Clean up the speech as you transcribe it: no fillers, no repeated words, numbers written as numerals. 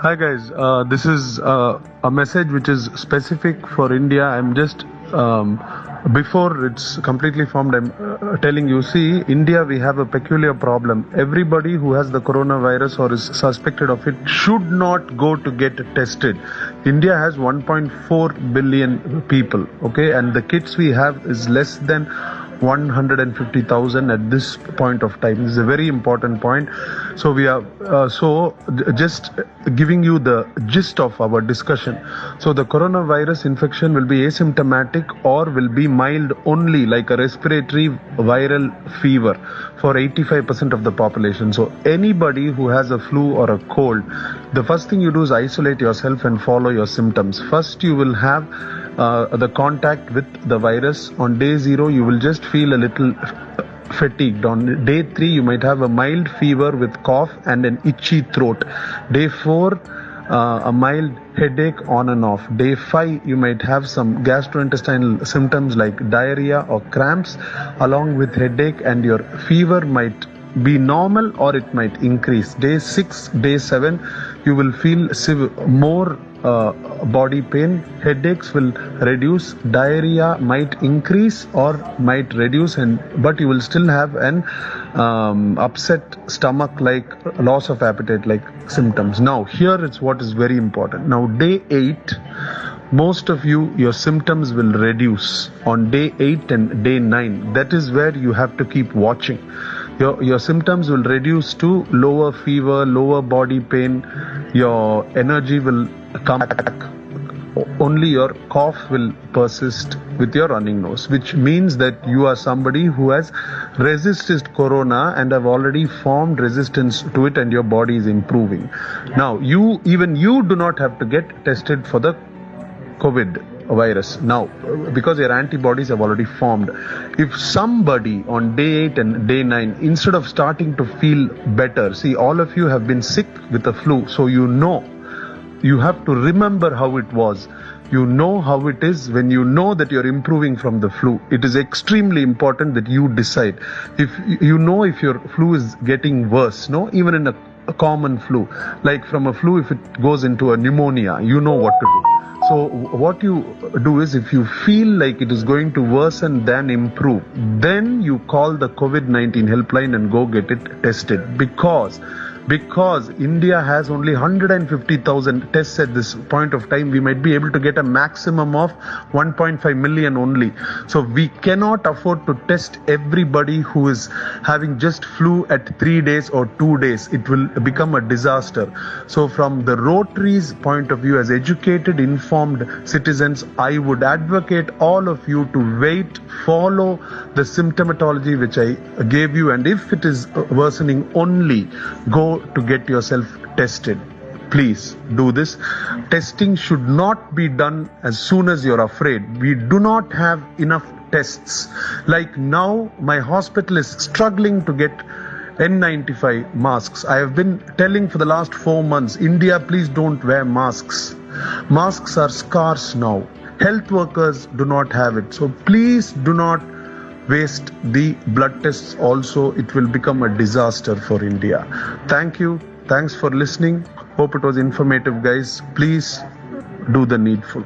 Hi guys, this is a message which is specific for India. I'm just before it's completely formed, I'm telling you, see, India, we have a peculiar problem. Everybody who has the coronavirus or is suspected of it should not go to get tested. India has 1.4 billion people, okay, and the kits we have is less than 150,000 at this point of time. This is a very important point. So we are just giving you the gist of our discussion. So the coronavirus infection will be asymptomatic or will be mild only, like a respiratory viral fever for 85% of the population. So anybody who has a flu or a cold, the first thing you do is isolate yourself and follow your symptoms. First, you will have the contact with the virus. On day 0, you will just feel a little fatigued. On day 3, you might have a mild fever with cough and an itchy throat. Day 4, a mild headache on and off. Day 5, you might have some gastrointestinal symptoms like diarrhea or cramps along with headache, and your fever might be normal or it might increase. Day 6, day 7, you will feel more body pain. Headaches will reduce, diarrhea might increase or might reduce, but you will still have an upset stomach, like loss of appetite like symptoms. Now here is what is very important. Now day 8, most of you, your symptoms will reduce on day 8 and day 9. That is where you have to keep watching. Your symptoms will reduce to lower fever, lower body pain. Your energy will come back. Only your cough will persist with your running nose, which means that you are somebody who has resisted corona and have already formed resistance to it, and your body is improving. Now, you do not have to get tested for the COVID virus now, because your antibodies have already formed. If somebody on day 8 and day 9, instead of starting to feel better, see, all of you have been sick with the flu, so you have to remember how it was. You know how it is when you know that you're improving from the flu. It is extremely important that you decide. If your flu is getting worse, even in a common flu, like from a flu, if it goes into a pneumonia, you know what to do. So what you do is, if you feel like it is going to worsen than improve, then you call the COVID-19 helpline and go get it tested. Because India has only 150,000 tests at this point of time, we might be able to get a maximum of 1.5 million only. So we cannot afford to test everybody who is having just flu at 3 days or 2 days. It will become a disaster. So from the Rotary's point of view, as educated, informed citizens, I would advocate all of you to wait, follow the symptomatology which I gave you, and if it is worsening, only go to get yourself tested. Please do this. Testing should not be done as soon as you're afraid. We do not have enough tests. Like now, my hospital is struggling to get N95 masks. I have been telling for the last 4 months, India, please don't wear masks. Masks are scarce now. Health workers do not have it. So please do not waste the blood tests also. It will become a disaster for India. Thank you. Thanks for listening. Hope it was informative, guys. Please do the needful.